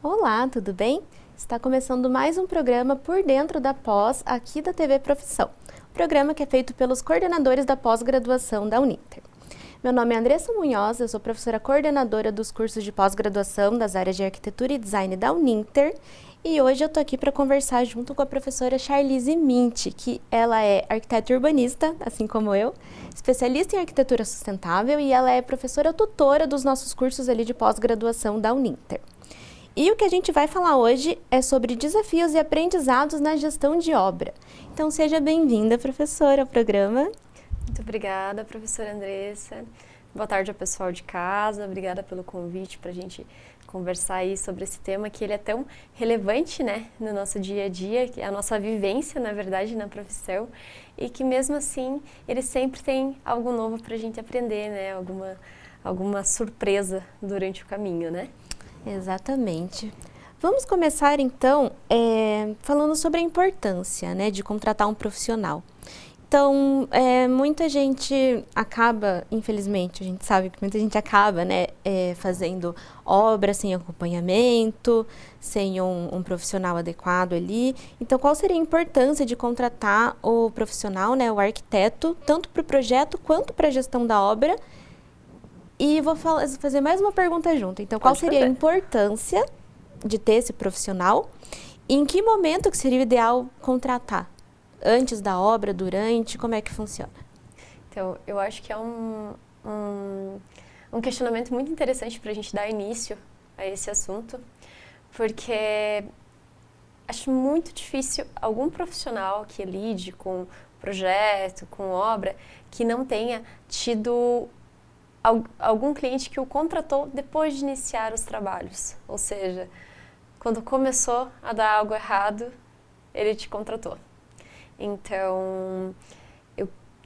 Olá, tudo bem? Está começando mais um programa Por Dentro da Pós, aqui da TV Profissão. Programa que é feito pelos coordenadores da pós-graduação da Uninter. Meu nome é Andressa Munhoz, eu sou professora coordenadora dos cursos de pós-graduação das áreas de Arquitetura e Design da Uninter. E hoje eu estou aqui para conversar junto com a professora Charlize Minty, que ela é arquiteta urbanista, assim como eu, especialista em arquitetura sustentável e ela é professora tutora dos nossos cursos ali de pós-graduação da Uninter. E o que a gente vai falar hoje é sobre desafios e aprendizados na gestão de obra. Então seja bem-vinda, professora, ao programa. Muito obrigada, professora Andressa. Boa tarde ao pessoal de casa. Obrigada pelo convite para a gente conversar aí sobre esse tema que ele é tão relevante, né, no nosso dia a dia, que é a nossa vivência, na verdade, na profissão, e que mesmo assim ele sempre tem algo novo para a gente aprender, né, alguma surpresa durante o caminho, né? Exatamente. Vamos começar então falando sobre a importância, né, de contratar um profissional. Então, muita gente acaba, infelizmente, a gente sabe que muita gente acaba, né, fazendo obra sem acompanhamento, sem um profissional adequado ali. Então, qual seria a importância de contratar o profissional, né, o arquiteto, tanto para o projeto quanto para a gestão da obra? E vou fazer mais uma pergunta junto. Então, qual seria a importância de ter esse profissional? E em que momento que seria o ideal contratar? Antes da obra, durante? Como é que funciona? Então, eu acho que é um questionamento muito interessante para a gente dar início a esse assunto, porque acho muito difícil algum profissional que lide com projeto, com obra, que não tenha tido algum cliente que o contratou depois de iniciar os trabalhos. Ou seja, quando começou a dar algo errado, ele te contratou. Então,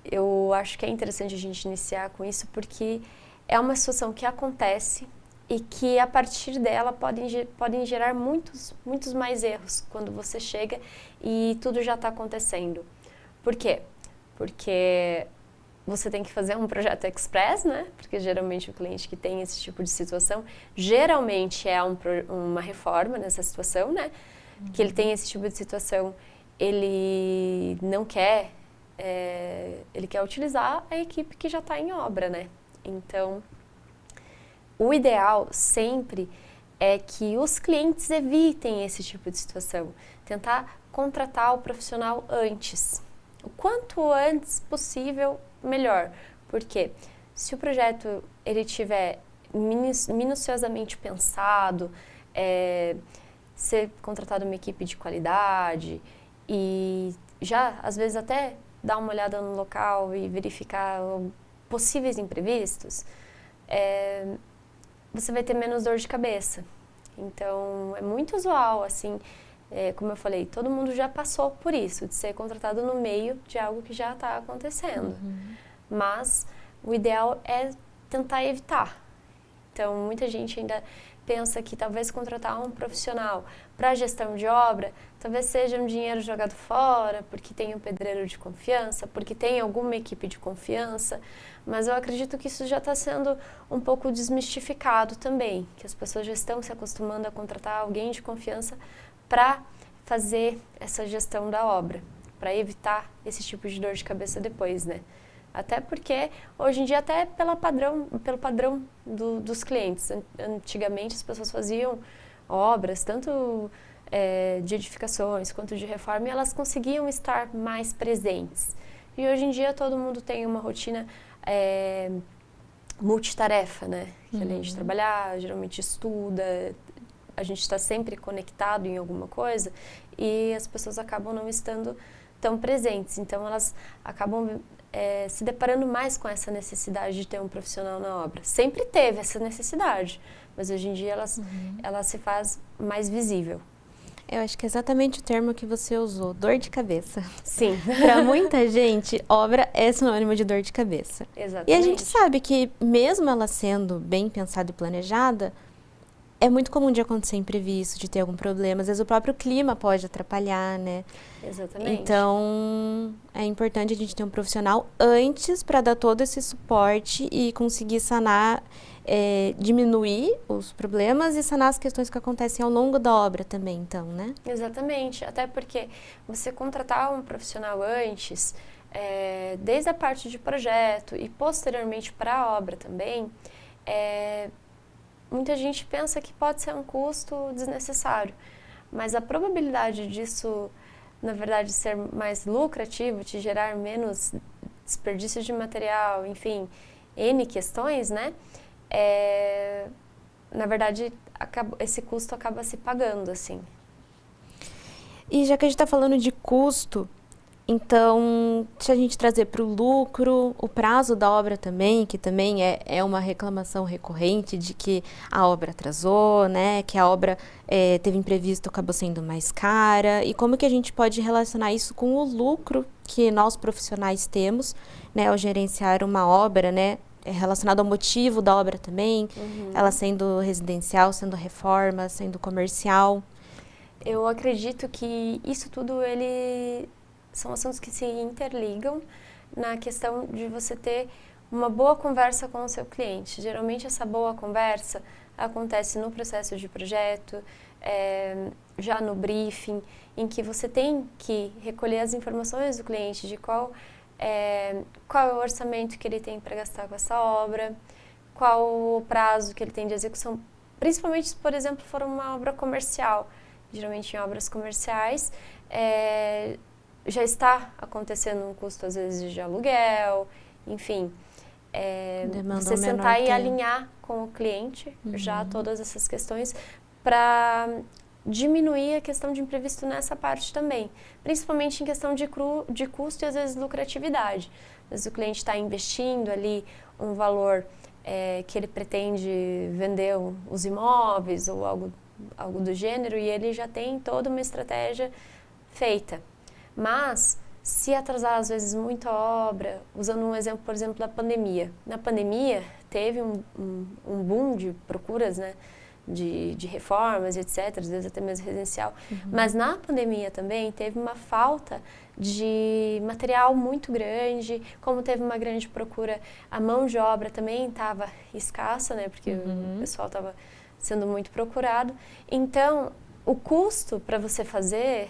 eu acho que é interessante a gente iniciar com isso porque é uma situação que acontece e que a partir dela podem gerar muitos mais erros quando você chega e tudo já está acontecendo. Por quê? Porque você tem que fazer um projeto express, né? Porque geralmente o cliente que tem esse tipo de situação, geralmente é uma reforma nessa situação, né? Que ele tem esse tipo de situação, ele não quer, ele quer utilizar a equipe que já está em obra, né? Então, o ideal sempre é que os clientes evitem esse tipo de situação. Tentar contratar o profissional antes. O quanto antes possível, melhor. Porque se o projeto ele tiver minuciosamente pensado, ser contratado uma equipe de qualidade e já, às vezes, até dar uma olhada no local e verificar possíveis imprevistos, você vai ter menos dor de cabeça. Então, é muito usual, assim, como eu falei, todo mundo já passou por isso, de ser contratado no meio de algo que já está acontecendo. Mas o ideal é tentar evitar. Então, muita gente ainda pensa que talvez contratar um profissional para gestão de obra, talvez seja um dinheiro jogado fora, porque tem um pedreiro de confiança, porque tem alguma equipe de confiança, mas eu acredito que isso já está sendo um pouco desmistificado também, que as pessoas já estão se acostumando a contratar alguém de confiança para fazer essa gestão da obra, para evitar esse tipo de dor de cabeça depois, né? Até porque, hoje em dia, até pelo padrão dos clientes. Antigamente, as pessoas faziam obras, tanto de edificações quanto de reforma, e elas conseguiam estar mais presentes. E hoje em dia, todo mundo tem uma rotina multitarefa, né? Que além de trabalhar, geralmente estuda, a gente está sempre conectado em alguma coisa e as pessoas acabam não estando tão presentes. Então, elas acabam se deparando mais com essa necessidade de ter um profissional na obra. Sempre teve essa necessidade, mas hoje em dia ela se faz mais visível. Eu acho que é exatamente o termo que você usou, dor de cabeça. Sim. Para muita gente, obra é sinônimo de dor de cabeça. Exatamente. E a gente sabe que, mesmo ela sendo bem pensada e planejada, é muito comum de acontecer imprevisto, de ter algum problema. Às vezes o próprio clima pode atrapalhar, né? Exatamente. Então, é importante a gente ter um profissional antes para dar todo esse suporte e conseguir sanar, diminuir os problemas e sanar as questões que acontecem ao longo da obra também, então, né? Exatamente. Até porque você contratar um profissional antes, desde a parte de projeto e posteriormente para a obra também, muita gente pensa que pode ser um custo desnecessário, mas a probabilidade disso, na verdade, ser mais lucrativo, te gerar menos desperdício de material, enfim, N questões, né? Na verdade, esse custo acaba se pagando, assim. E já que a gente está falando de custo, então, se a gente trazer para o lucro, o prazo da obra também, que também é uma reclamação recorrente de que a obra atrasou, né? Que a obra teve imprevisto, acabou sendo mais cara. E como que a gente pode relacionar isso com o lucro que nós profissionais temos, né? Ao gerenciar uma obra, né? Relacionado ao motivo da obra também, ela sendo residencial, sendo reforma, sendo comercial. Eu acredito que isso tudo, são assuntos que se interligam na questão de você ter uma boa conversa com o seu cliente. Geralmente essa boa conversa acontece no processo de projeto, já no briefing, em que você tem que recolher as informações do cliente de qual é o orçamento que ele tem para gastar com essa obra, qual o prazo que ele tem de execução, principalmente se, por exemplo, for uma obra comercial. Geralmente em obras comerciais, já está acontecendo um custo, às vezes, de aluguel, enfim. Você sentar e alinhar com o cliente já todas essas questões para diminuir a questão de imprevisto nessa parte também. Principalmente em questão de custo e, às vezes, lucratividade. Às vezes o cliente está investindo ali um valor que ele pretende vender os imóveis ou algo do gênero e ele já tem toda uma estratégia feita. Mas, se atrasar, às vezes, muito a obra, usando um exemplo, por exemplo, da pandemia. Na pandemia, teve um boom de procuras, né, de reformas, etc., às vezes até mesmo residencial. Mas na pandemia também teve uma falta de material muito grande, como teve uma grande procura, a mão de obra também estava escassa, né, porque o pessoal estava sendo muito procurado. Então, o custo para você fazer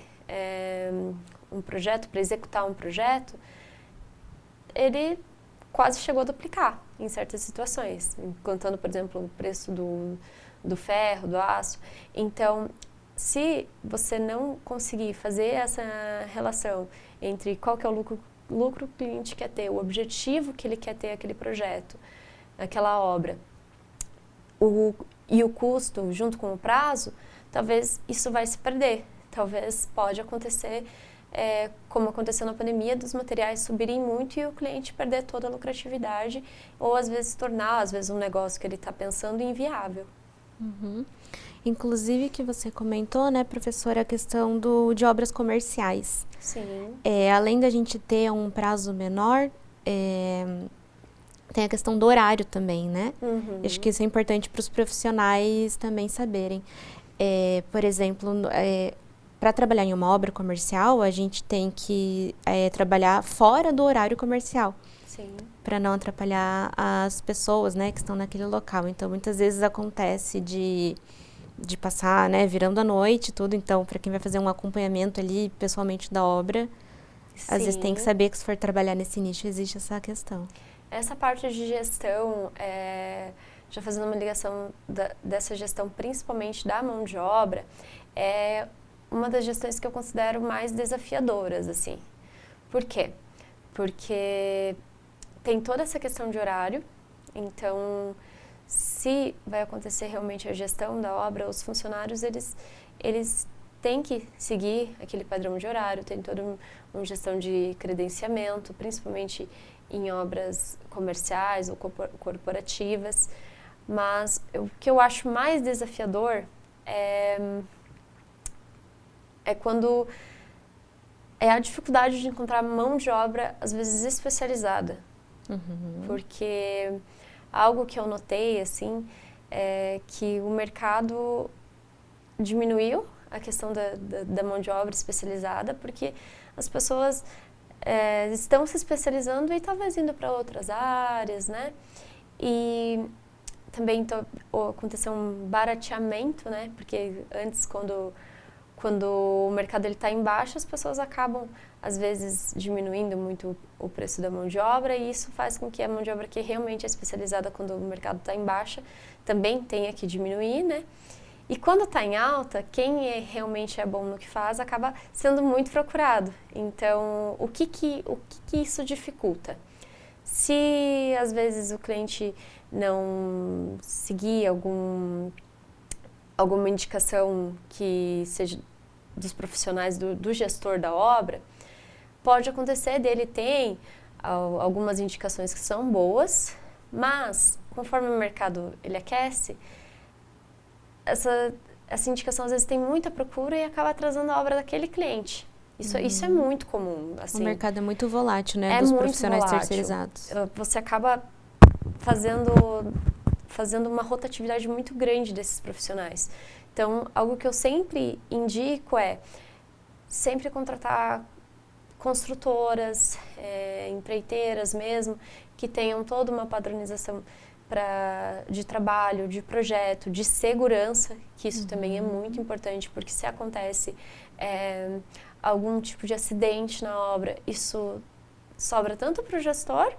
um projeto, para executar um projeto, ele quase chegou a duplicar em certas situações, contando, por exemplo, o preço do ferro, do aço. Então, se você não conseguir fazer essa relação entre qual que é o lucro que o cliente quer ter, o objetivo que ele quer ter aquele projeto, aquela obra, e o custo junto com o prazo, talvez isso vai se perder. Talvez pode acontecer, como aconteceu na pandemia, dos materiais subirem muito e o cliente perder toda a lucratividade ou às vezes tornar, um negócio que ele está pensando inviável. Inclusive que você comentou, né, professora, a questão de obras comerciais. Sim. Além da gente ter um prazo menor, tem a questão do horário também, né? Acho que isso é importante para os profissionais também saberem. Por exemplo, para trabalhar em uma obra comercial, a gente tem que trabalhar fora do horário comercial. Sim. Para não atrapalhar as pessoas, né, que estão naquele local. Então, muitas vezes acontece de passar, né, virando a noite e tudo. Então, para quem vai fazer um acompanhamento ali, pessoalmente, da obra, às vezes tem que saber que se for trabalhar nesse nicho, existe essa questão. Essa parte de gestão, já fazendo uma ligação dessa gestão, principalmente da mão de obra, é uma das gestões que eu considero mais desafiadoras, assim. Por quê? Porque tem toda essa questão de horário, então, se vai acontecer realmente a gestão da obra, os funcionários, eles têm que seguir aquele padrão de horário, tem toda uma gestão de credenciamento, principalmente em obras comerciais ou corporativas, mas o que eu acho mais desafiador é quando a dificuldade de encontrar mão de obra, às vezes, especializada. Porque algo que eu notei, assim, que o mercado diminuiu a questão da mão de obra especializada, porque as pessoas estão se especializando e talvez indo para outras áreas, né? E também aconteceu um barateamento, né? Porque antes, quando o mercado está em baixa, as pessoas acabam, às vezes, diminuindo muito o preço da mão de obra, e isso faz com que a mão de obra que realmente é especializada quando o mercado está em baixa também tenha que diminuir, né? E quando está em alta, quem realmente é bom no que faz acaba sendo muito procurado. Então, o que isso dificulta? Se, às vezes, o cliente não seguir alguma indicação que seja dos profissionais do gestor da obra, pode acontecer dele ter algumas indicações que são boas, mas conforme o mercado ele aquece, essa indicação às vezes tem muita procura e acaba atrasando a obra daquele cliente. Isso é muito comum. Assim, o mercado é muito volátil, né? Dos profissionais terceirizados. Você acaba fazendo uma rotatividade muito grande desses profissionais. Então, algo que eu sempre indico é sempre contratar construtoras, empreiteiras mesmo, que tenham toda uma padronização de trabalho, de projeto, de segurança, que isso também é muito importante, porque se acontece algum tipo de acidente na obra, isso sobra tanto para o gestor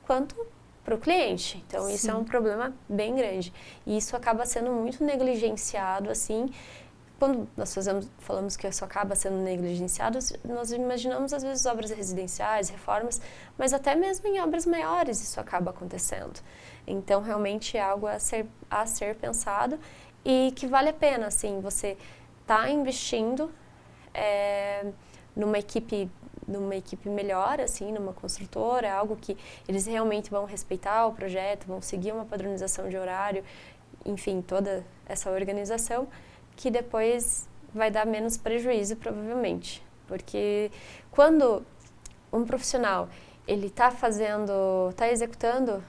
quanto para o cliente. Então, Sim. Isso é um problema bem grande. E isso acaba sendo muito negligenciado, assim. Quando nós falamos que isso acaba sendo negligenciado, nós imaginamos, às vezes, obras residenciais, reformas, mas até mesmo em obras maiores isso acaba acontecendo. Então, realmente é algo a ser pensado e que vale a pena, assim, você está investindo numa equipe melhor, assim, numa construtora, algo que eles realmente vão respeitar o projeto, vão seguir uma padronização de horário, enfim, toda essa organização, que depois vai dar menos prejuízo, provavelmente. Porque quando um profissional ele está executando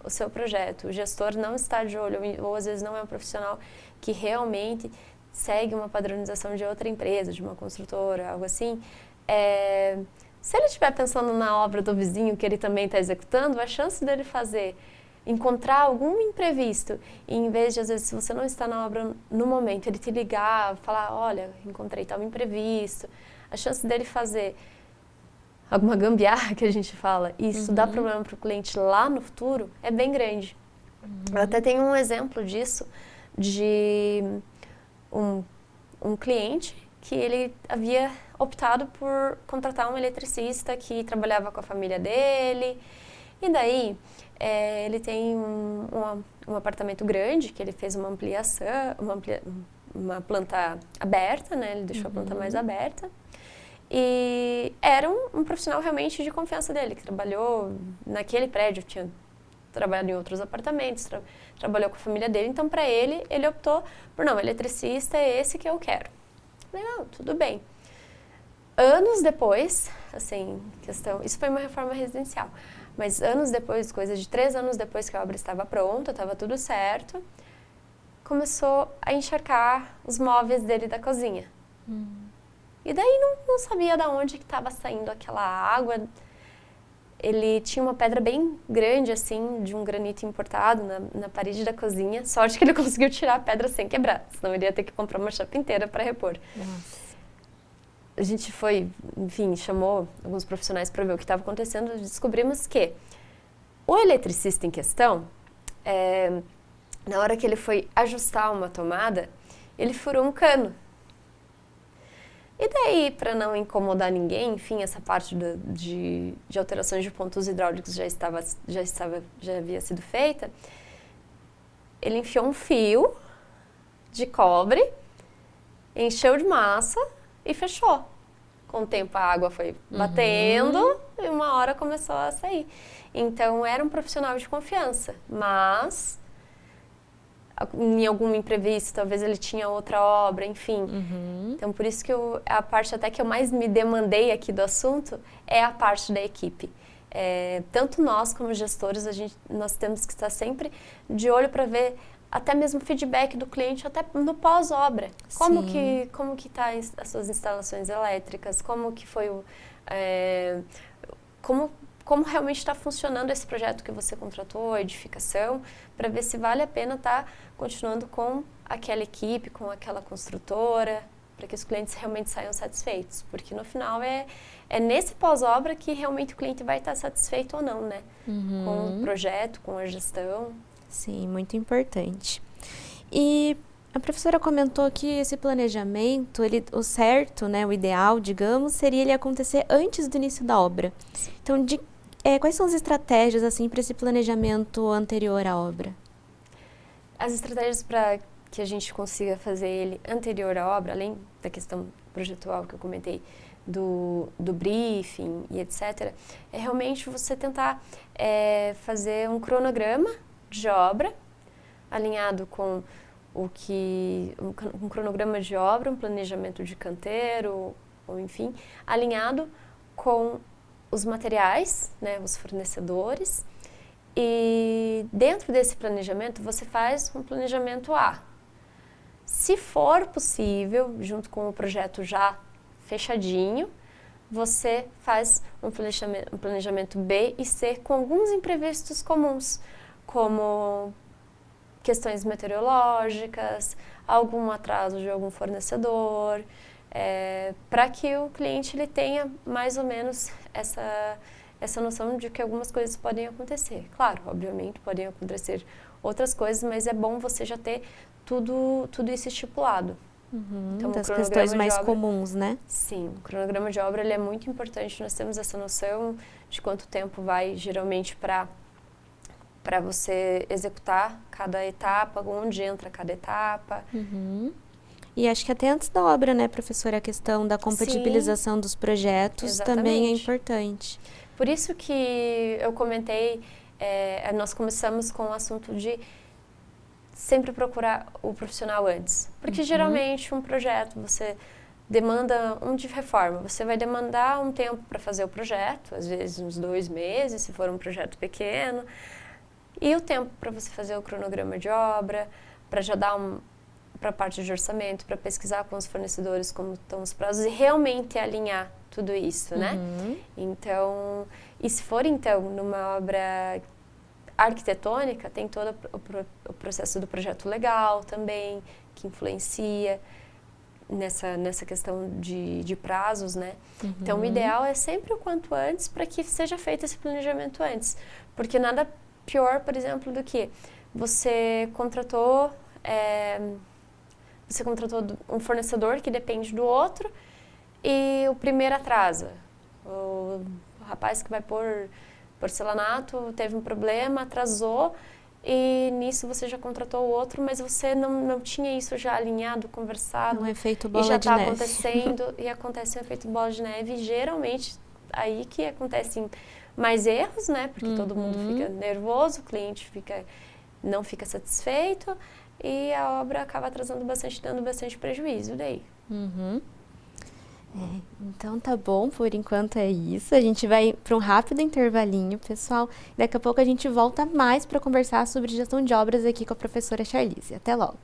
o seu projeto, o gestor não está de olho, ou às vezes não é um profissional que realmente segue uma padronização de outra empresa, de uma construtora, algo assim, se ele estiver pensando na obra do vizinho que ele também está executando, a chance dele encontrar algum imprevisto, e em vez de, às vezes, se você não está na obra no momento, ele te ligar, falar, olha, encontrei tal imprevisto, a chance dele fazer alguma gambiarra, que a gente fala, e isso dá problema para o cliente lá no futuro, é bem grande. Eu até tenho um exemplo disso, de um cliente que ele havia optado por contratar um eletricista que trabalhava com a família dele, e daí ele tem um apartamento grande, que ele fez uma ampliação, uma planta aberta, né? Ele deixou a planta mais aberta. E era um profissional realmente de confiança dele, que trabalhou naquele prédio, tinha trabalhado em outros apartamentos, trabalhou com a família dele. Então, para ele optou por, não, eletricista é esse que eu quero. Eu falei, não, tudo bem. Anos depois, assim, isso foi uma reforma residencial, mas anos depois, coisa de 3 anos depois que a obra estava pronta, estava tudo certo, começou a encharcar os móveis dele da cozinha. E daí não sabia de onde que estava saindo aquela água. Ele tinha uma pedra bem grande, assim, de um granito importado na parede da cozinha. Sorte que ele conseguiu tirar a pedra sem quebrar, senão ele ia ter que comprar uma chapa inteira para repor. Nossa. A gente foi, enfim, chamou alguns profissionais para ver o que estava acontecendo e descobrimos que o eletricista em questão, na hora que ele foi ajustar uma tomada, ele furou um cano. E daí, para não incomodar ninguém, enfim, essa parte de alterações de pontos hidráulicos já havia sido feita, ele enfiou um fio de cobre, encheu de massa e fechou. Com o tempo a água foi batendo e uma hora começou a sair. Então era um profissional de confiança, mas em algum imprevisto, talvez ele tinha outra obra, enfim. Então por isso que a parte até que eu mais me demandei aqui do assunto é a parte da equipe. tanto nós como gestores, nós temos que estar sempre de olho para ver até mesmo feedback do cliente, até no pós-obra. Como que tá as suas instalações elétricas, como que foi como realmente está funcionando esse projeto que você contratou, a edificação, para ver se vale a pena estar continuando com aquela equipe, com aquela construtora, para que os clientes realmente saiam satisfeitos. Porque no final é nesse pós-obra que realmente o cliente vai estar satisfeito ou não, né? Com o projeto, com a gestão. Sim, muito importante. E a professora comentou que esse planejamento, o certo, né, o ideal, digamos, seria ele acontecer antes do início da obra. Então, quais são as estratégias assim para esse planejamento anterior à obra? As estratégias para que a gente consiga fazer ele anterior à obra, além da questão projetual que eu comentei, do briefing e etc., é realmente você tentar fazer um cronograma de obra, alinhado com um cronograma de obra, um planejamento de canteiro, ou enfim, alinhado com os materiais, né, os fornecedores, e dentro desse planejamento você faz um planejamento A. Se for possível, junto com o projeto já fechadinho, você faz um planejamento B e C com alguns imprevistos comuns, como questões meteorológicas, algum atraso de algum fornecedor, para que o cliente ele tenha mais ou menos essa noção de que algumas coisas podem acontecer. Claro, obviamente podem acontecer outras coisas, mas é bom você já ter tudo isso estipulado. Então, das questões mais comuns, né? Sim, o cronograma de obra ele é muito importante, nós temos essa noção de quanto tempo vai geralmente para você executar cada etapa, onde entra cada etapa. E acho que até antes da obra, né, professora, a questão da compatibilização dos projetos também é importante. Por isso que eu comentei, nós começamos com o assunto de sempre procurar o profissional antes. Porque geralmente um projeto, você demanda de reforma, você vai demandar um tempo para fazer o projeto, às vezes uns 2 meses, se for um projeto pequeno. E o tempo para você fazer o cronograma de obra, para já dar para a parte de orçamento, para pesquisar com os fornecedores como estão os prazos e realmente alinhar tudo isso, né? Então, e se for então numa obra arquitetônica, tem todo o processo do projeto legal também, que influencia nessa questão de prazos, né? Então, o ideal é sempre o quanto antes para que seja feito esse planejamento antes. Porque nada pior, por exemplo, do que você contratou um fornecedor que depende do outro e o primeiro atrasa. O rapaz que vai pôr porcelanato teve um problema, atrasou e nisso você já contratou o outro, mas você não tinha isso já alinhado, conversado. Um efeito bola de neve. E já está acontecendo e acontece um efeito bola de neve e geralmente aí que acontecem mais erros, né? Porque todo mundo fica nervoso, o cliente não fica satisfeito e a obra acaba atrasando bastante, dando bastante prejuízo daí. Então tá bom, por enquanto é isso. A gente vai para um rápido intervalinho, pessoal. Daqui a pouco a gente volta mais para conversar sobre gestão de obras aqui com a professora Charlize. Até logo.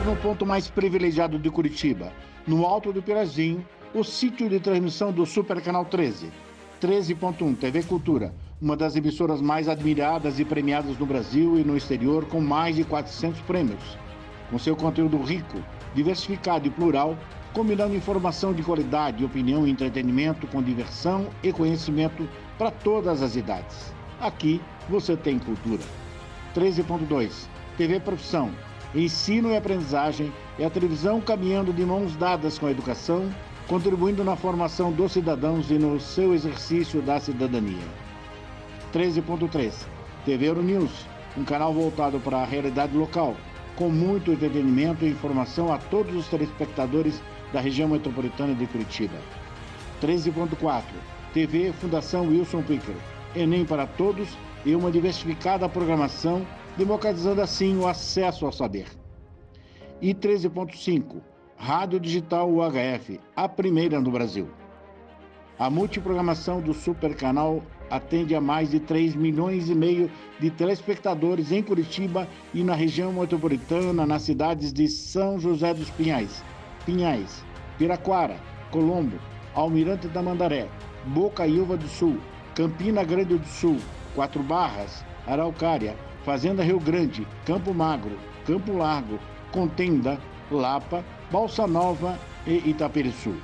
No ponto mais privilegiado de Curitiba, no Alto do Pirazinho, o sítio de transmissão do Super Canal 13. 13.1 TV Cultura, uma das emissoras mais admiradas e premiadas no Brasil e no exterior, com mais de 400 prêmios. Com seu conteúdo rico, diversificado e plural, combinando informação de qualidade, opinião e entretenimento com diversão e conhecimento para todas as idades. Aqui você tem cultura. 13.2 TV Profissão. Ensino e aprendizagem é a televisão caminhando de mãos dadas com a educação, contribuindo na formação dos cidadãos e no seu exercício da cidadania. 13.3 TV Euronews, um canal voltado para a realidade local, com muito entretenimento e informação a todos os telespectadores da região metropolitana de Curitiba. 13.4, TV Fundação Wilson Picker, Enem para todos e uma diversificada programação, democratizando assim o acesso ao saber. E 13.5, Rádio Digital UHF, a primeira no Brasil. A multiprogramação do Supercanal atende a mais de 3,5 milhões de telespectadores em Curitiba e na região metropolitana, nas cidades de São José dos Pinhais, Piraquara, Colombo, Almirante da Mandaré, Bocaiúva do Sul, Campina Grande do Sul, Quatro Barras, Araucária, Fazenda Rio Grande, Campo Magro, Campo Largo, Contenda, Lapa, Balsa Nova e Itaperiçu.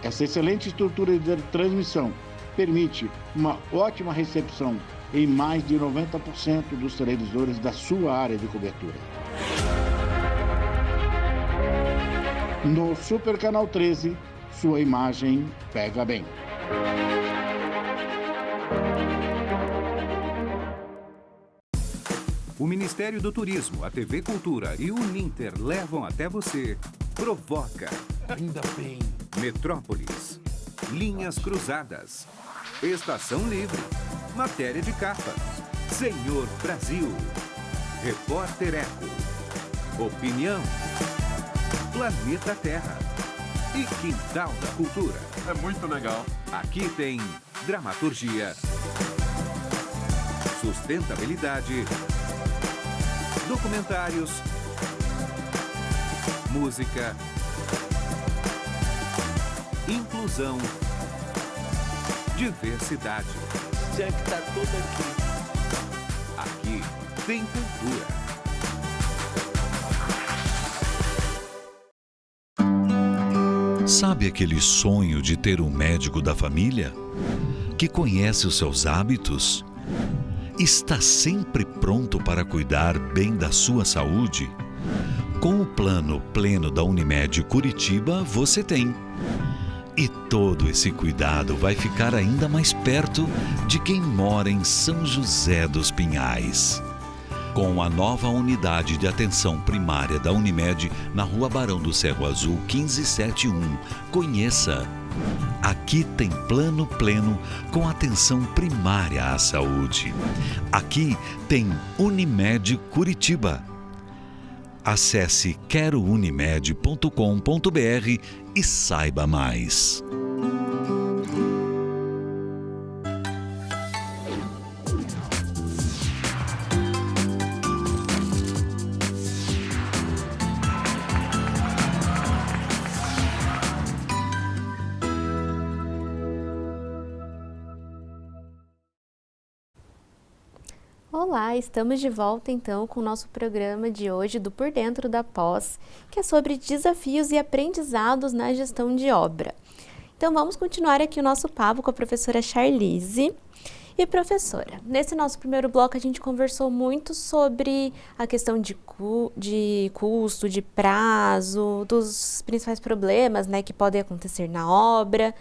Essa excelente estrutura de transmissão permite uma ótima recepção em mais de 90% dos televisores da sua área de cobertura. No Supercanal 13, sua imagem pega bem. O Ministério do Turismo, a TV Cultura e o Uninter levam até você Provoca. Ainda bem. Metrópolis. Linhas Cruzadas. Estação Livre. Matéria de capa. Senhor Brasil. Repórter Eco. Opinião. Planeta Terra. E Quintal da Cultura. É muito legal. Aqui tem dramaturgia, sustentabilidade, documentários, música, inclusão, diversidade. Tinha que estar tudo aqui. Aqui tem cultura. Sabe aquele sonho de ter um médico da família? Que conhece os seus hábitos? Está sempre pronto para cuidar bem da sua saúde? Com o Plano Pleno da Unimed Curitiba, você tem. E todo esse cuidado vai ficar ainda mais perto de quem mora em São José dos Pinhais. Com a nova unidade de atenção primária da Unimed na Rua Barão do Cerro Azul 1571. Conheça! Aqui tem Plano Pleno com atenção primária à saúde. Aqui tem Unimed Curitiba. Acesse querounimed.com.br e saiba mais. Olá, estamos de volta então com o nosso programa de hoje do Por Dentro da Pós, que é sobre desafios e aprendizados na gestão de obra. Então vamos continuar aqui o nosso papo com a professora Charlize. E professora, nesse nosso primeiro bloco a gente conversou muito sobre a questão de custo, de prazo, dos principais problemas, né, que podem acontecer na obra.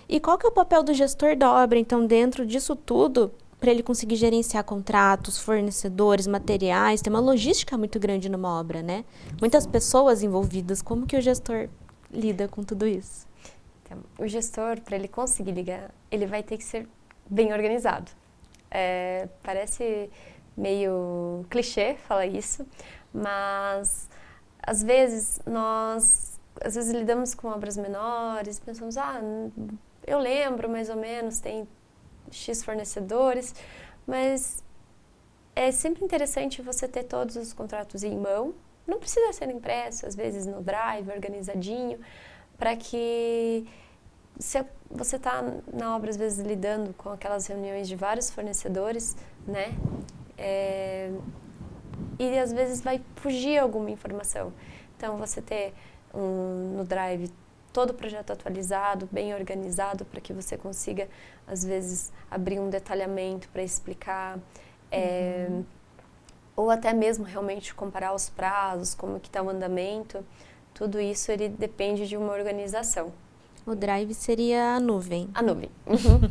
E qual que é o papel do gestor da obra, então, dentro disso tudo, para ele conseguir gerenciar contratos, fornecedores, materiais, tem uma logística muito grande numa obra, né? Muitas pessoas envolvidas, como que o gestor lida com tudo isso? Então, o gestor, para ele conseguir ligar, ele vai ter que ser bem organizado. Parece meio clichê falar isso, mas às vezes nós lidamos com obras menores, pensamos, eu lembro mais ou menos, tem X fornecedores, mas é sempre interessante você ter todos os contratos em mão, não precisa ser impresso, às vezes no Drive, organizadinho, para que se você está na obra, às vezes, lidando com aquelas reuniões de vários fornecedores, né, e às vezes vai fugir alguma informação. Então, você ter no Drive todo o projeto atualizado, bem organizado, para que você consiga, às vezes, abrir um detalhamento para explicar, ou até mesmo realmente comparar os prazos, como que está o andamento, tudo isso ele depende de uma organização. O drive seria a nuvem. A nuvem.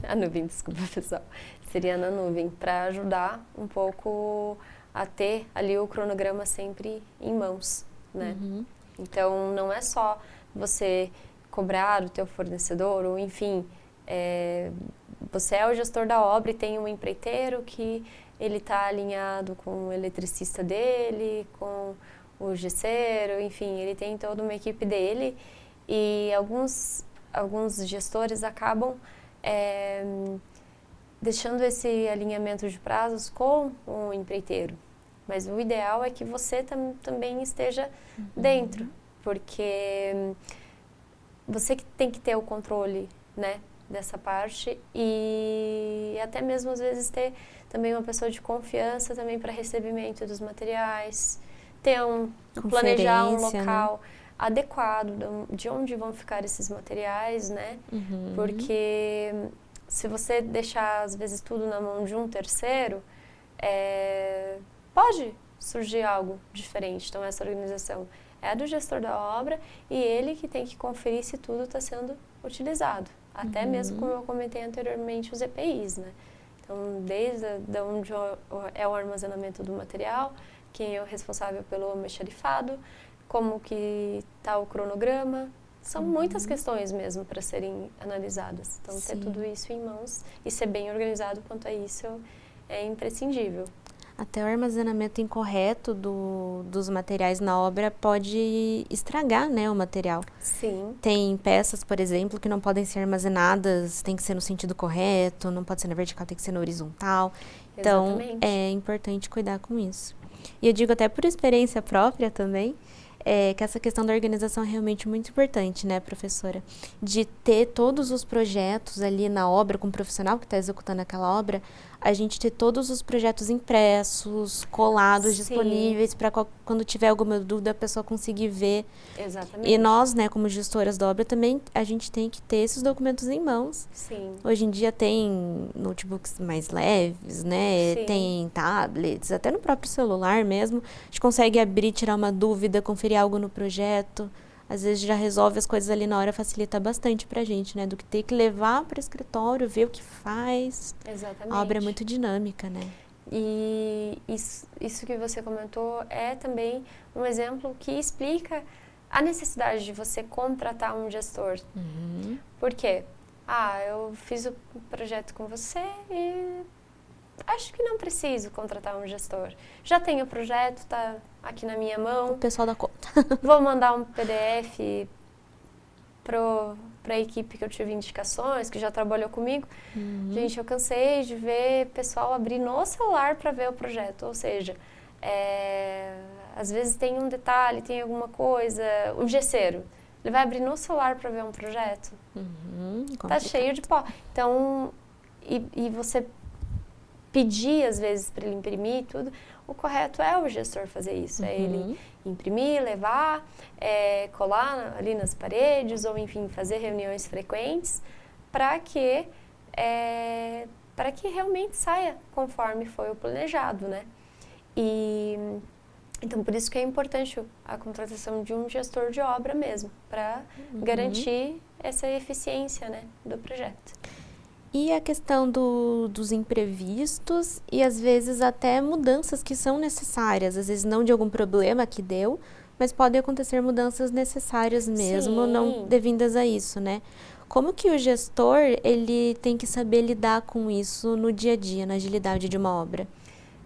A nuvem, desculpa, pessoal. Seria na nuvem, para ajudar um pouco a ter ali o cronograma sempre em mãos, né? Então, não é só você cobrar o teu fornecedor, ou enfim, você é o gestor da obra e tem um empreiteiro que ele está alinhado com o eletricista dele, com o gesseiro, enfim, ele tem toda uma equipe dele e alguns gestores acabam deixando esse alinhamento de prazos com o empreiteiro. Mas o ideal é que você também esteja dentro, porque você que tem que ter o controle, né, dessa parte e até mesmo às vezes ter também uma pessoa de confiança também para recebimento dos materiais, planejar um local, né, adequado de onde vão ficar esses materiais, né? Porque se você deixar às vezes tudo na mão de um terceiro, pode surgir algo diferente. Então essa organização é do gestor da obra e ele que tem que conferir se tudo está sendo utilizado. Até mesmo, como eu comentei anteriormente, os EPIs, né? Então, desde onde é o armazenamento do material, quem é o responsável pelo almoxarifado, como que está o cronograma. São muitas questões mesmo para serem analisadas. Então, ter tudo isso em mãos e ser bem organizado quanto a isso é imprescindível. Até o armazenamento incorreto dos materiais na obra pode estragar, né, o material. Sim. Tem peças, por exemplo, que não podem ser armazenadas, tem que ser no sentido correto, não pode ser na vertical, tem que ser na horizontal. Então, Exatamente. é importante cuidar com isso. E eu digo até por experiência própria também, que essa questão da organização é realmente muito importante, né, professora? De ter todos os projetos ali na obra, com o profissional que está executando aquela obra, a gente ter todos os projetos impressos, colados, disponíveis, para quando tiver alguma dúvida a pessoa conseguir ver. Exatamente. E nós, né, como gestoras da obra, também a gente tem que ter esses documentos em mãos. Sim. Hoje em dia tem notebooks mais leves, né? Sim. Tem tablets, até no próprio celular mesmo. A gente consegue abrir, tirar uma dúvida, conferir algo no projeto. Às vezes já resolve as coisas ali na hora, facilita bastante pra gente, né? Do que ter que levar para o escritório, ver o que faz. Exatamente. A obra é muito dinâmica, né? E isso que você comentou é também um exemplo que explica a necessidade de você contratar um gestor. Por quê? Eu fiz o projeto com você e acho que não preciso contratar um gestor. Já tenho o projeto, está aqui na minha mão. O pessoal da conta. Vou mandar um PDF para a equipe que eu tive indicações, que já trabalhou comigo. Gente, eu cansei de ver pessoal abrir no celular para ver o projeto. Ou seja, às vezes tem um detalhe, tem alguma coisa. O gesseiro, ele vai abrir no celular para ver um projeto. Tá cheio de pó. Então, e você pedir às vezes para ele imprimir tudo, o correto é o gestor fazer isso. É ele imprimir, levar, colar ali nas paredes, ou enfim, fazer reuniões frequentes para que realmente saia conforme foi o planejado, né? Então, por isso que é importante a contratação de um gestor de obra mesmo, para garantir essa eficiência, né, do projeto. E a questão dos imprevistos e, às vezes, até mudanças que são necessárias. Às vezes, não de algum problema que deu, mas podem acontecer mudanças necessárias mesmo, não devindas a isso, né? Como que o gestor, ele tem que saber lidar com isso no dia a dia, na agilidade de uma obra?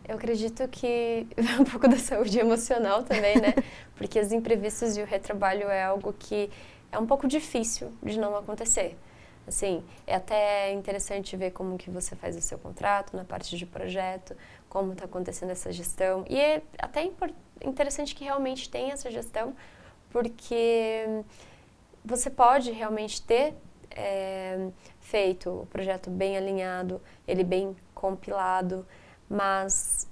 Eu acredito que é um pouco da saúde emocional também, né? Porque os imprevistos e o retrabalho é algo que é um pouco difícil de não acontecer. Assim, é até interessante ver como que você faz o seu contrato na parte de projeto, como está acontecendo essa gestão. E é até interessante que realmente tenha essa gestão, porque você pode realmente ter feito o projeto bem alinhado, ele bem compilado, mas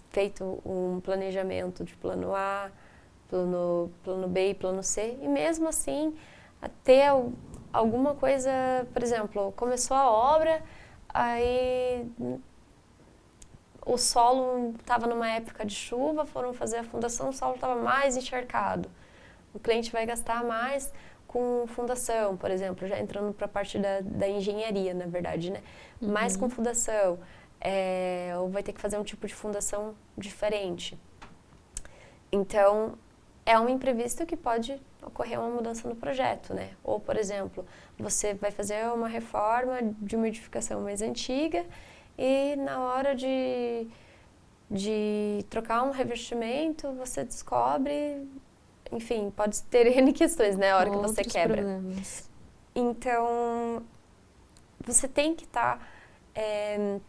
feito um planejamento de plano A, plano B e plano C, e mesmo assim ter alguma coisa, por exemplo, começou a obra, aí o solo estava numa época de chuva, foram fazer a fundação, o solo estava mais encharcado. O cliente vai gastar mais com fundação, por exemplo, já entrando para a parte da engenharia, na verdade, né? Mais com fundação, ou vai ter que fazer um tipo de fundação diferente. Então, é um imprevisto que pode ocorrer uma mudança no projeto, né? Ou, por exemplo, você vai fazer uma reforma de uma edificação mais antiga e na hora de trocar um revestimento, você descobre, enfim, pode ter N questões, né? A hora que você quebra. Problemas. Então, você tem que estar... é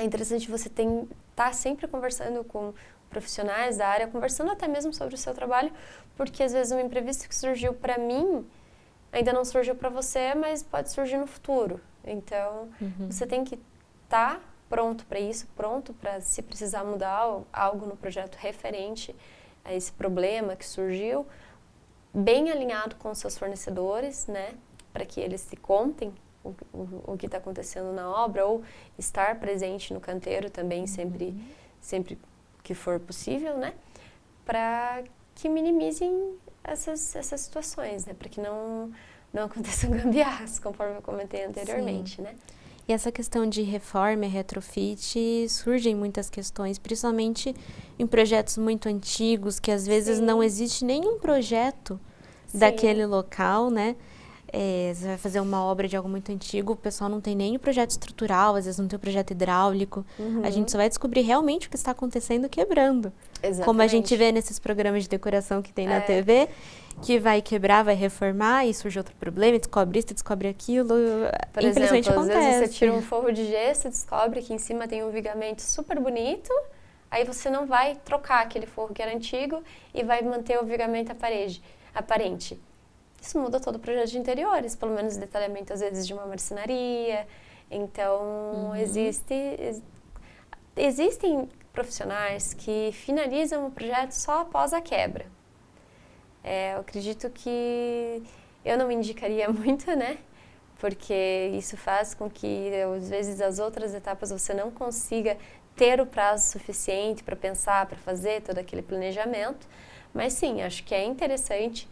interessante você estar sempre conversando com profissionais da área, conversando até mesmo sobre o seu trabalho, porque às vezes um imprevisto que surgiu para mim ainda não surgiu para você, mas pode surgir no futuro. Então, você tem que estar pronto para isso, pronto para se precisar mudar algo no projeto referente a esse problema que surgiu, bem alinhado com os seus fornecedores, né, para que eles te contem o que está acontecendo na obra, ou estar presente no canteiro também sempre que for possível, né, para que minimizem essas situações, né, para que não aconteçam gambiarras, conforme eu comentei anteriormente, né. E essa questão de reforma e retrofit surgem muitas questões, principalmente em projetos muito antigos, que às vezes não existe nenhum projeto daquele local, né? Você vai fazer uma obra de algo muito antigo, o pessoal não tem nem o projeto estrutural, às vezes não tem o projeto hidráulico. A gente só vai descobrir realmente o que está acontecendo quebrando. Exatamente. Como a gente vê nesses programas de decoração que tem na TV, que vai quebrar, vai reformar e surge outro problema, descobre isso, descobre aquilo. Por Infelizmente exemplo, acontece. às vezes você tira um forro de gesso e descobre que em cima tem um vigamento super bonito, aí você não vai trocar aquele forro que era antigo e vai manter o vigamento aparente. Isso muda todo o projeto de interiores, pelo menos detalhamento às vezes de uma marcenaria. Então, existem profissionais que finalizam o projeto só após a quebra. Eu acredito que eu não indicaria muito, né? Porque isso faz com que, às vezes, as outras etapas você não consiga ter o prazo suficiente para pensar, para fazer todo aquele planejamento. Mas sim, acho que é interessante,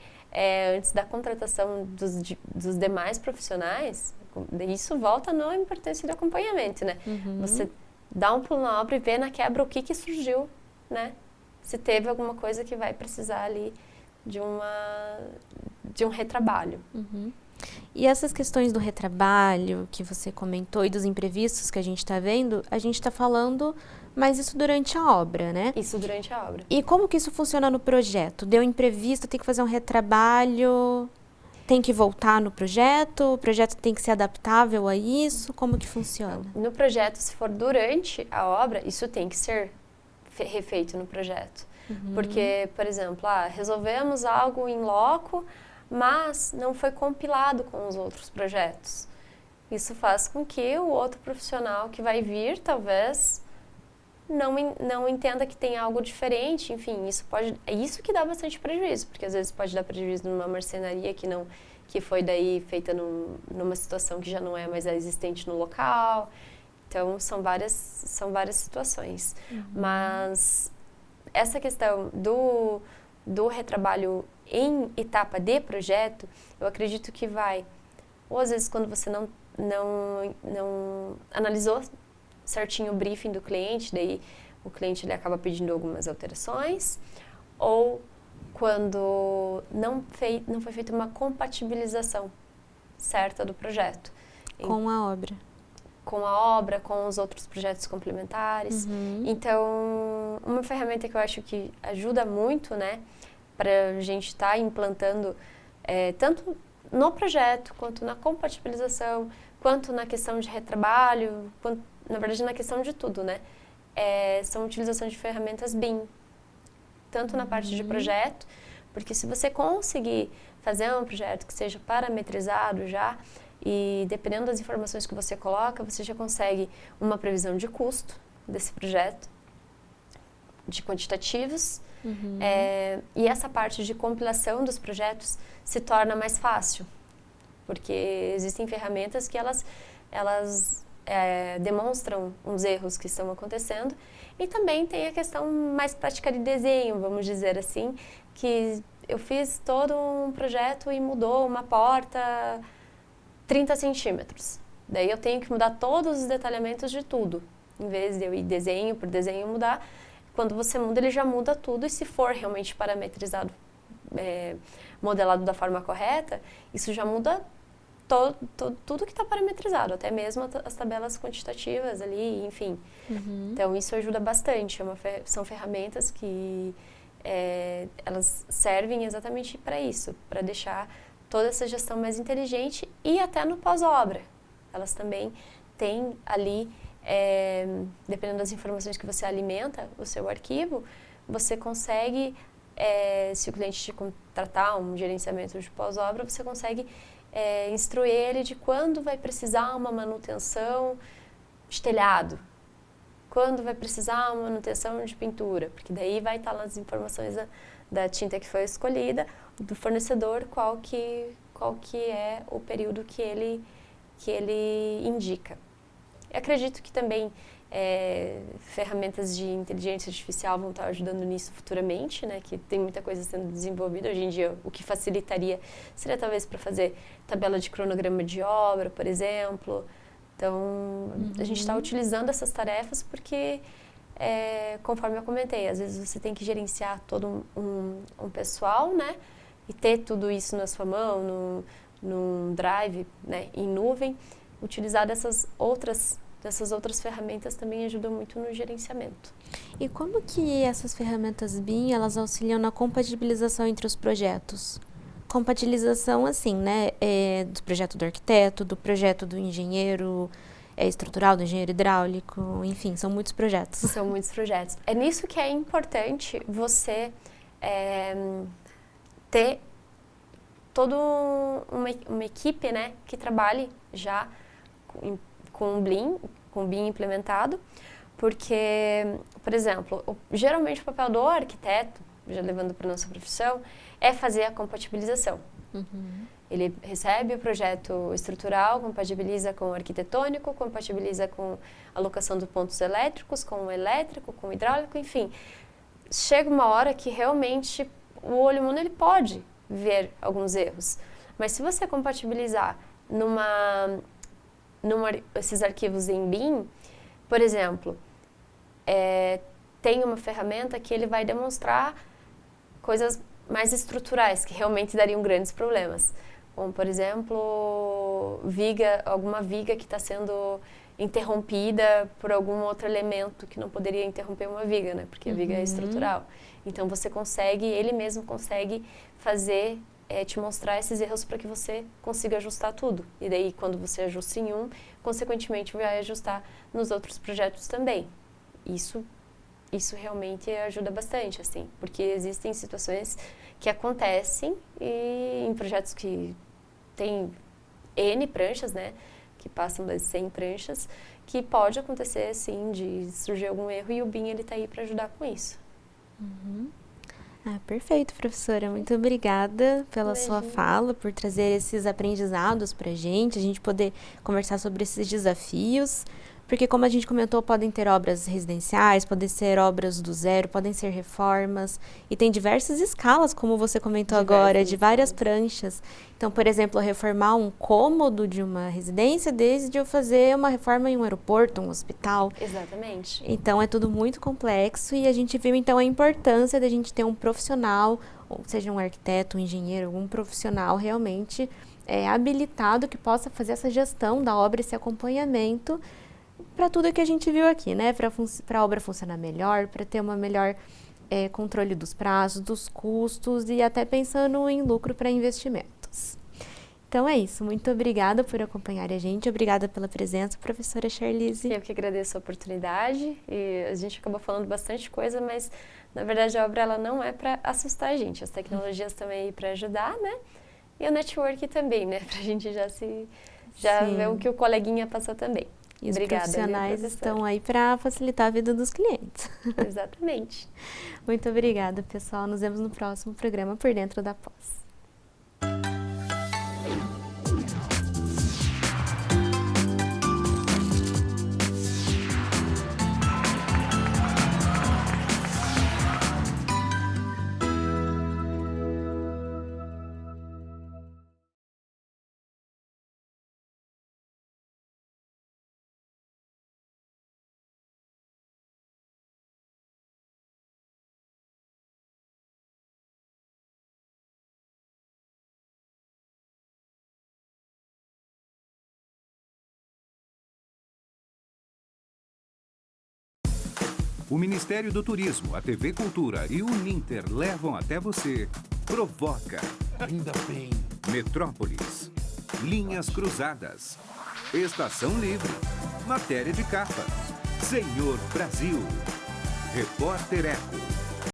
antes da contratação dos demais profissionais, isso volta na importância do acompanhamento, né? Você dá um pulo na obra e vê na quebra o que surgiu, né? Se teve alguma coisa que vai precisar ali de um retrabalho. E essas questões do retrabalho que você comentou e dos imprevistos que a gente está vendo, a gente está falando, mas isso durante a obra, né? Isso durante a obra. E como que isso funciona no projeto? Deu imprevisto, tem que fazer um retrabalho, tem que voltar no projeto, o projeto tem que ser adaptável a isso, como que funciona? No projeto, se for durante a obra, isso tem que ser refeito no projeto. Porque, por exemplo, resolvemos algo em loco, mas não foi compilado com os outros projetos. Isso faz com que o outro profissional que vai vir, talvez, não entenda que tem algo diferente. Enfim, é isso que dá bastante prejuízo, porque às vezes pode dar prejuízo numa marcenaria que foi daí feita numa situação que já não é mais existente no local. Então, são várias situações. Mas essa questão do retrabalho em etapa de projeto, eu acredito que vai, ou às vezes quando você não analisou certinho o briefing do cliente, daí o cliente ele acaba pedindo algumas alterações, ou quando não foi feita uma compatibilização certa do projeto. Com a obra. Com a obra, com os outros projetos complementares. Então, uma ferramenta que eu acho que ajuda muito, né, para a gente estar implantando, tanto no projeto, quanto na compatibilização, quanto na questão de retrabalho, quanto, na verdade, na questão de tudo, né, são a utilização de ferramentas BIM, tanto na parte de projeto, porque se você conseguir fazer um projeto que seja parametrizado já, e dependendo das informações que você coloca, você já consegue uma previsão de custo desse projeto, de quantitativos, e essa parte de compilação dos projetos se torna mais fácil, porque existem ferramentas que elas demonstram uns erros que estão acontecendo. E também tem a questão mais prática de desenho, vamos dizer assim, que eu fiz todo um projeto e mudou uma porta 30 centímetros. Daí eu tenho que mudar todos os detalhamentos de tudo. Em vez de eu ir desenho por desenho mudar, quando você muda, ele já muda tudo. E se for realmente parametrizado, modelado da forma correta, isso já muda tudo que está parametrizado, até mesmo as tabelas quantitativas ali, enfim. Então, isso ajuda bastante. São ferramentas que elas servem exatamente para isso, para deixar toda essa gestão mais inteligente e até no pós-obra. Elas também têm ali, dependendo das informações que você alimenta o seu arquivo, você consegue, se o cliente te contratar um gerenciamento de pós-obra, você consegue instruir ele de quando vai precisar uma manutenção de telhado, quando vai precisar uma manutenção de pintura, porque daí vai estar lá as informações da tinta que foi escolhida, do fornecedor, qual que é o período que ele indica. Eu acredito que também ferramentas de inteligência artificial vão estar ajudando nisso futuramente, né? Que tem muita coisa sendo desenvolvida. Hoje em dia, o que facilitaria seria talvez para fazer tabela de cronograma de obra, por exemplo. Então, a gente está utilizando essas tarefas porque, conforme eu comentei, às vezes você tem que gerenciar todo um pessoal, né? E ter tudo isso na sua mão, num drive, né? Em nuvem. Utilizar dessas outras ferramentas também ajudam muito no gerenciamento. E como que essas ferramentas BIM, elas auxiliam na compatibilização entre os projetos? Compatibilização, assim, né, do projeto do arquiteto, do projeto do engenheiro estrutural, do engenheiro hidráulico, enfim, são muitos projetos. São muitos projetos. É nisso que é importante você ter toda uma equipe, né, que trabalhe já com o BIM implementado, porque, por exemplo, geralmente o papel do arquiteto, já levando para a nossa profissão, é fazer a compatibilização. Ele recebe o projeto estrutural, compatibiliza com o arquitetônico, compatibiliza com a alocação dos pontos elétricos, com o elétrico, com o hidráulico, enfim. Chega uma hora que realmente o olho humano ele pode ver alguns erros, mas se você compatibilizar esses arquivos em BIM, por exemplo, tem uma ferramenta que ele vai demonstrar coisas mais estruturais, que realmente dariam grandes problemas. Como, por exemplo, alguma viga que está sendo interrompida por algum outro elemento que não poderia interromper uma viga, né? Porque a viga é estrutural. Então, ele mesmo consegue fazer, te mostrar esses erros para que você consiga ajustar tudo. E daí, quando você ajusta em um, consequentemente vai ajustar nos outros projetos também. Isso realmente ajuda bastante, assim, porque existem situações que acontecem em projetos que tem N pranchas, né, que passam das 100 pranchas, que pode acontecer, sim, de surgir algum erro e o BIM ele está aí para ajudar com isso. Perfeito, professora. Muito obrigada pela sua fala, por trazer esses aprendizados para a gente poder conversar sobre esses desafios, porque como a gente comentou, podem ter obras residenciais, podem ser obras do zero, podem ser reformas, e tem diversas escalas, como você comentou agora, de várias pranchas. Então, por exemplo, reformar um cômodo de uma residência, desde eu fazer uma reforma em um aeroporto, um hospital. Exatamente. Então, é tudo muito complexo e a gente viu, então, a importância da gente ter um profissional, ou seja, um arquiteto, um engenheiro, algum profissional realmente habilitado que possa fazer essa gestão da obra, esse acompanhamento, para tudo que a gente viu aqui, né? Para a obra funcionar melhor, para ter uma melhor controle dos prazos, dos custos e até pensando em lucro para investimentos. Então é isso. Muito obrigada por acompanhar a gente. Obrigada pela presença, professora Charlize. Eu que agradeço a oportunidade. E a gente acabou falando bastante coisa, mas na verdade a obra ela não é para assustar a gente. As tecnologias também aí para ajudar, né? E o network também, né? Para a gente já ver o que o coleguinha passou também. E os Obrigada, profissionais estão aí para facilitar a vida dos clientes. Exatamente. Muito obrigada, pessoal. Nos vemos no próximo programa Por Dentro da Pós. O Ministério do Turismo, a TV Cultura e o Uninter levam até você Provoca. Ainda bem. Metrópolis. Linhas Cruzadas. Estação Livre. Matéria de capa. Senhor Brasil. Repórter Eco.